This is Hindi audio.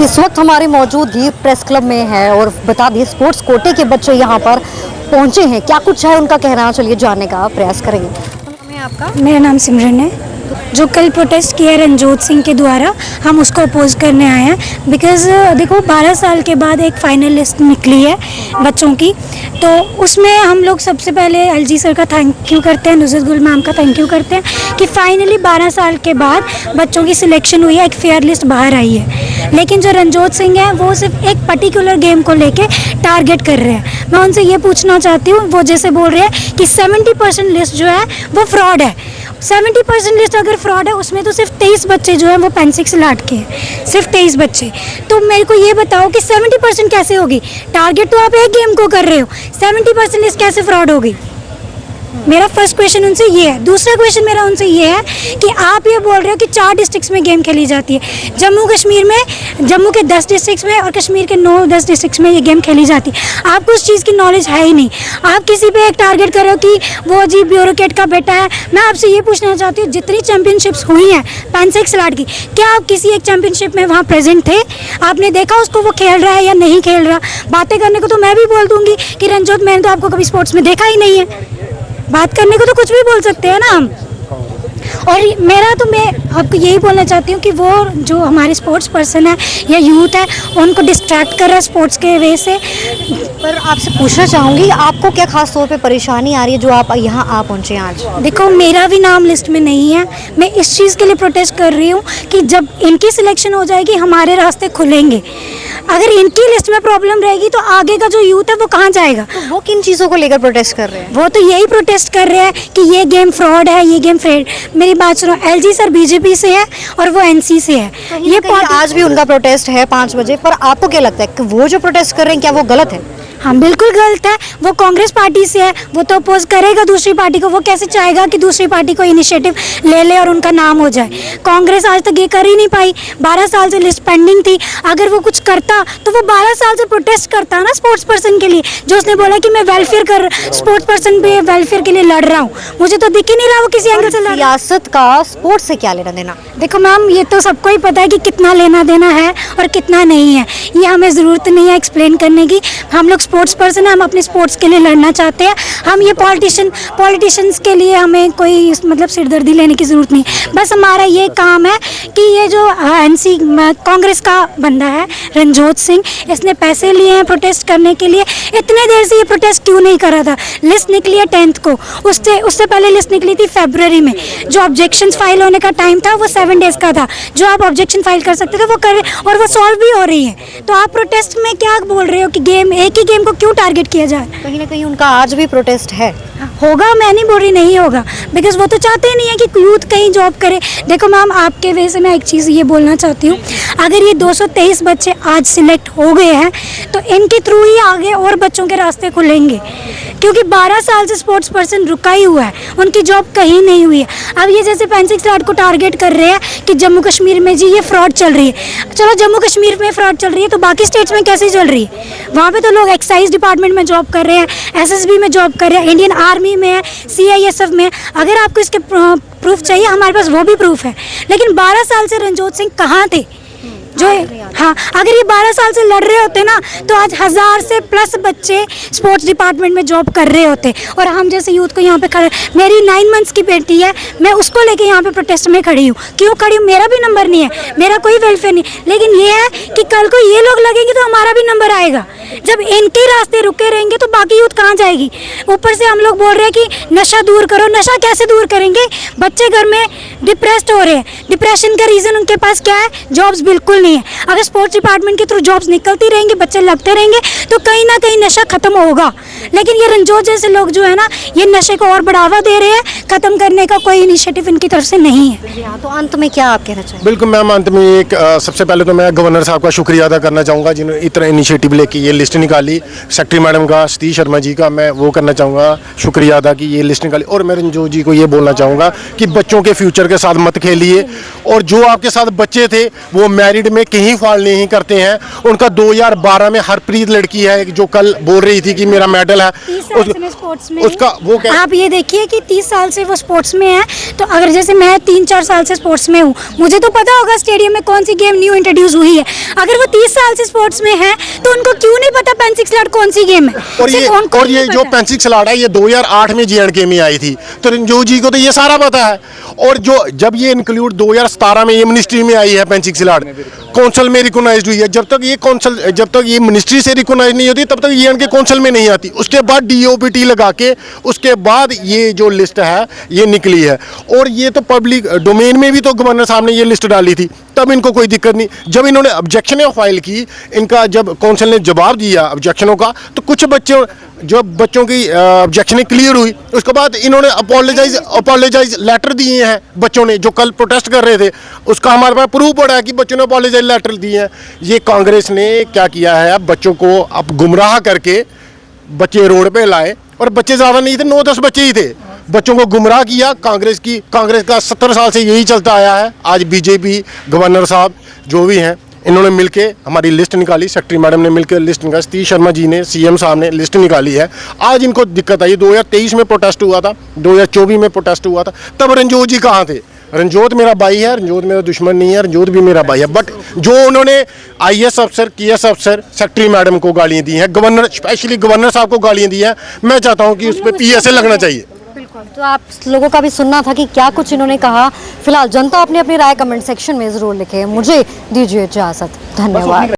इस वक्त हमारी मौजूदगी प्रेस क्लब में है और बता दिए स्पोर्ट्स कोटे के बच्चे यहाँ पर पहुँचे हैं। क्या कुछ है उनका कहना, चलिए जानने का प्रयास करेंगे। नाम है आपका? मेरा नाम सिमरन है। जो कल प्रोटेस्ट किया रणजोत सिंह के द्वारा, हम उसको अपोज करने आए हैं। बिकॉज़ देखो 12 साल के बाद एक फाइनल लिस्ट निकली है बच्चों की, तो उसमें हम लोग सबसे पहले एलजी सर का थैंक यू करते हैं, नुसरत गुल मैम का थैंक यू करते हैं कि फाइनली 12 साल के बाद बच्चों की सिलेक्शन हुई है, एक फेयर लिस्ट बाहर आई है। लेकिन जो रणजोत सिंह है वो सिर्फ एक पर्टिकुलर गेम को लेके टारगेट कर रहे हैं। मैं उनसे ये पूछना चाहती हूँ, वो जैसे बोल रहे हैं कि 70% लिस्ट जो है वो फ्रॉड है। 70% लिस्ट अगर फ्रॉड है, उसमें तो सिर्फ 23 बच्चे जो हैं वो पेंसिक से लाट के हैं, सिर्फ 23 बच्चे। तो मेरे को ये बताओ कि 70% कैसे होगी? टारगेट तो आप एक गेम को कर रहे हो, 70% लिस्ट कैसे फ्रॉड होगी? मेरा फर्स्ट क्वेश्चन उनसे ये है। दूसरा क्वेश्चन मेरा उनसे ये है कि आप ये बोल रहे हो कि 4 डिस्ट्रिक्ट्स में गेम खेली जाती है, जम्मू कश्मीर में, जम्मू के 10 डिस्ट्रिक्ट्स में और कश्मीर के 9-10 डिस्ट्रिक्ट्स में ये गेम खेली जाती है। आपको उस चीज़ की नॉलेज है ही नहीं। आप किसी पे एक टारगेट कर रहे हो कि वो जी ब्यूरोक्रेट का बेटा है। मैं आपसे ये पूछना चाहती हूँ, जितनी चैम्पियनशिप्स हुई हैं पेंसिक स्लाट की, क्या आप किसी एक चैम्पियनशिप में वहाँ प्रेजेंट थे? आपने देखा उसको वो खेल रहा है या नहीं खेल रहा? बातें करने को तो मैं भी बोल दूँगी कि रणजोत, मैंने तो आपको कभी स्पोर्ट्स में देखा ही नहीं है। बात करने को तो कुछ भी बोल सकते हैं ना हम। और मेरा तो मैं आपको यही बोलना चाहती हूँ कि वो जो हमारे स्पोर्ट्स पर्सन है या यूथ है, उनको डिस्ट्रैक्ट कर रहा है स्पोर्ट्स के वे से। पर आपसे पूछना चाहूँगी, आपको क्या खास तौर पे परेशानी आ रही है जो आप यहाँ आ पहुँचे आज? देखो, मेरा भी नाम लिस्ट में नहीं है। मैं इस चीज़ के लिए प्रोटेस्ट कर रही हूँ कि जब इनकी सिलेक्शन हो जाएगी हमारे रास्ते खुलेंगे। अगर इनकी लिस्ट में प्रॉब्लम रहेगी तो आगे का जो यूथ है वो कहाँ जाएगा? तो वो किन चीज़ों को लेकर प्रोटेस्ट कर रहे हैं? वो तो यही प्रोटेस्ट कर रहे हैं कि ये गेम फ्रॉड है, ये गेम फ्रॉड। मेरी बात सुनो, एलजी सर बीजेपी से है और वो एनसी से है। ये आज भी उनका प्रोटेस्ट है 5 बजे, पर आपको क्या लगता है कि वो जो प्रोटेस्ट कर रहे हैं क्या वो गलत है? हाँ, बिल्कुल गलत है। वो कांग्रेस पार्टी से है, वो तो अपोज करेगा दूसरी पार्टी को। वो कैसे चाहेगा कि दूसरी पार्टी को इनिशिएटिव ले ले और उनका नाम हो जाए? कांग्रेस आज तक ये कर ही नहीं पाई। 12 साल से लिस्ट पेंडिंग थी। अगर वो कुछ करता तो वो 12 साल से प्रोटेस्ट करता ना स्पोर्ट्स पर्सन के लिए, जो उसने बोला कि मैं स्पोर्ट्स पर्सन पे वेलफेयर के लिए लड़ रहा हूँ। मुझे तो दिख ही नहीं रहा वो किसी एंगल से लड़। सियासत का स्पोर्ट्स से क्या लेना देना? देखो मैम, ये तो सबको ही पता है कि कितना लेना देना है और कितना नहीं है। ये हमें ज़रूरत नहीं है एक्सप्लेन करने की। हम लोग स्पोर्ट्स पर्सन है, हम अपने स्पोर्ट्स के लिए लड़ना चाहते हैं। हम ये पॉलिटिशियंस के लिए हमें कोई मतलब सिरदर्दी लेने की ज़रूरत नहीं। बस हमारा ये काम है कि ये जो एनसी कांग्रेस का बंदा है रणजोत सिंह, इसने पैसे लिए हैं प्रोटेस्ट करने के लिए। इतने देर से ये प्रोटेस्ट क्यों नहीं कर रहा था? लिस्ट निकली है 10th को, उससे पहले लिस्ट निकली थी फरवरी में। जो ऑब्जेक्शन फाइल होने का टाइम था वो 7 डेज़ का था। जो आप ऑब्जेक्शन फाइल कर सकते थे वो कर, और वो सॉल्व भी हो रही है। तो आप प्रोटेस्ट में क्या बोल रहे हो कि एक ही गेम को क्यों टारगेट किया जाए? कहीं ना कहीं उनका आज भी प्रोटेस्ट है। होगा, मैं नहीं बोल रही नहीं होगा, बिकॉज वो तो चाहते ही नहीं है कि यूथ कहीं जॉब करे। देखो मैम, आपके वजह से मैं एक चीज़ ये बोलना चाहती हूँ, अगर ये 223 बच्चे आज सिलेक्ट हो गए हैं तो इनके थ्रू ही आगे और बच्चों के रास्ते खुलेंगे, क्योंकि 12 साल से स्पोर्ट्स पर्सन रुका ही हुआ है, उनकी जॉब कहीं नहीं हुई है। अब ये जैसे पेंसिक स्लाट को टारगेट कर रहे हैं कि जम्मू कश्मीर में जी ये फ्रॉड चल रही है। चलो, जम्मू कश्मीर में फ्रॉड चल रही है तो बाकी स्टेट्स में कैसे चल रही है? वहाँ पे तो लोग एक्साइज डिपार्टमेंट में जॉब कर रहे हैं, एसएसबी में जॉब कर रहे हैं, इंडियन आर्मी में है, सीआईएसएफ में। अगर आपको इसके प्रूफ चाहिए, हमारे पास वो भी प्रूफ है। लेकिन 12 साल से रणजोत सिंह कहाँ थे? जो हाँ, अगर ये 12 साल से लड़ रहे होते ना तो आज 1000 से प्लस बच्चे स्पोर्ट्स डिपार्टमेंट में जॉब कर रहे होते। और हम जैसे यूथ को यहाँ पे खड़े, मेरी 9 मंथ्स की बेटी है, मैं उसको लेके यहाँ पे प्रोटेस्ट में खड़ी हूँ। क्यों खड़ी हूँ? मेरा भी नंबर नहीं है, मेरा कोई वेलफेयर नहीं, लेकिन ये है कि कल को ये लोग लगेंगे तो हमारा भी नंबर आएगा। जब इनके रास्ते रुके रहेंगे तो बाकी यूथ कहाँ जाएगी? ऊपर से हम लोग बोल रहे हैं कि नशा दूर करो। नशा कैसे दूर करेंगे? बच्चे घर में डिप्रेस्ड हो रहे हैं। डिप्रेशन का रीज़न उनके पास क्या है? जॉब्स बिल्कुल नहीं है। अगर स्पोर्ट्स डिपार्टमेंट के थ्रू जॉब्स निकलती रहेंगी, बच्चे लगते रहेंगे, तो कहीं ना कहीं नशा खत्म होगा। लेकिन ये रणजोत जैसे लोग जो है ना, ये नशे को और बढ़ावा दे रहे हैं। खत्म करने का कोई इनिशिएटिव इनकी तरफ से नहीं है। तो अंत में क्या आप कहना चाहेंगे? बिल्कुल मैम, अंत में एक सबसे पहले तो मैं गवर्नर साहब का शुक्रिया अदा करना चाहूँगा, जिन्होंने इतना इनिशिएटिव लेके ये लिस्ट निकाली, सेक्रेटरी मैडम का, सतीश शर्मा जी का मैं वो करना चाहूँगा शुक्रिया अदा कि ये लिस्ट निकाली। और मैं रंजोत जी को ये बोलना चाहूँगा कि बच्चों के फ्यूचर के साथ मत खेलिए, और जो आपके साथ बच्चे थे वो मैरिड में कहीं फॉल नहीं करते हैं। उनका 2012 में हरप्रीत लड़की है जो कल बोल रही थी कि मेरा मेडल है, 30 साल से मैं स्पोर्ट्स में उसका वो क्या, आप ये देखिए कि 30 साल से वो स्पोर्ट्स में है। तो अगर जैसे मैं 3-4 साल से स्पोर्ट्स में हूँ, मुझे तो पता होगा स्टेडियम में कौन सी गेम न्यू इंट्रोड्यूस हुई है। अगर वो 30 साल से स्पोर्ट्स में है तो उनको क्यों नहीं पता पेंसिल स्लाइड कौन सी गेम है। और ये जो पेंसिल स्लाइड है ये 2008 में J&K में आई थी, तो रंजोत जी को तो ये सारा पता है। और जो जब ये इंक्लूड 2017 में ये मिनिस्ट्री में आई है पेंसिल स्लाइड, काउंसिल में रिकॉग्नाइज्ड हुई है। जब तक ये मिनिस्ट्री से रिकॉग्नाइज नहीं होती तब तक J&K काउंसिल में नहीं आती। उसके बाद DOPT लगा के उसके बाद ये जो लिस्ट है ये निकली है। और ये तो पब्लिक डोमेन में भी तो गवर्नर साहब ने ये लिस्ट डाली थी, तब इनको कोई दिक्कत नहीं। जब इन्होंने ऑब्जेक्शन फाइल की, इनका जब काउंसिल ने जवाब दिया ऑब्जेक्शनों का, तो कुछ बच्चों की ऑब्जेक्शन क्लियर हुई, उसके बाद इन्होंने अपोलोजाइज लेटर दिए हैं बच्चों ने जो कल प्रोटेस्ट कर रहे थे। उसका हमारे पास प्रूफ पड़ा है कि बच्चों ने अपोलोजाइज लेटर दिए हैं। ये कांग्रेस ने क्या किया है, अब बच्चों को अब गुमराह करके बच्चे रोड पे लाए, और बच्चे ज़्यादा नहीं थे, 9-10 बच्चे ही थे। बच्चों को गुमराह किया। कांग्रेस का 70 साल से यही चलता आया है। आज बीजेपी गवर्नर साहब जो भी हैं इन्होंने मिलके हमारी लिस्ट निकाली, सेक्रेटरी मैडम ने मिलकर लिस्ट निकाली, सतीश शर्मा जी ने, CM साहब ने लिस्ट निकाली है। आज इनको दिक्कत आई, 2023 में प्रोटेस्ट हुआ था, 2024 में प्रोटेस्ट हुआ था, तब रंजोत जी कहाँ थे। रंजोत मेरा भाई है, रंजोत मेरा दुश्मन नहीं है, रंजोत भी मेरा भाई है। बट जो उन्होंने IAS अफसर, KS अफसर, सेक्रेटरी मैडम को गालियाँ दी हैं, गवर्नर, स्पेशली गवर्नर साहब को गालियाँ दी हैं, मैं चाहता हूँ कि उस पर PSA लगना चाहिए। तो आप लोगों का भी सुनना था कि क्या कुछ इन्होंने कहा। फिलहाल जनता अपनी अपनी राय कमेंट सेक्शन में ज़रूर लिखे। मुझे दीजिए इजाज़त, धन्यवाद।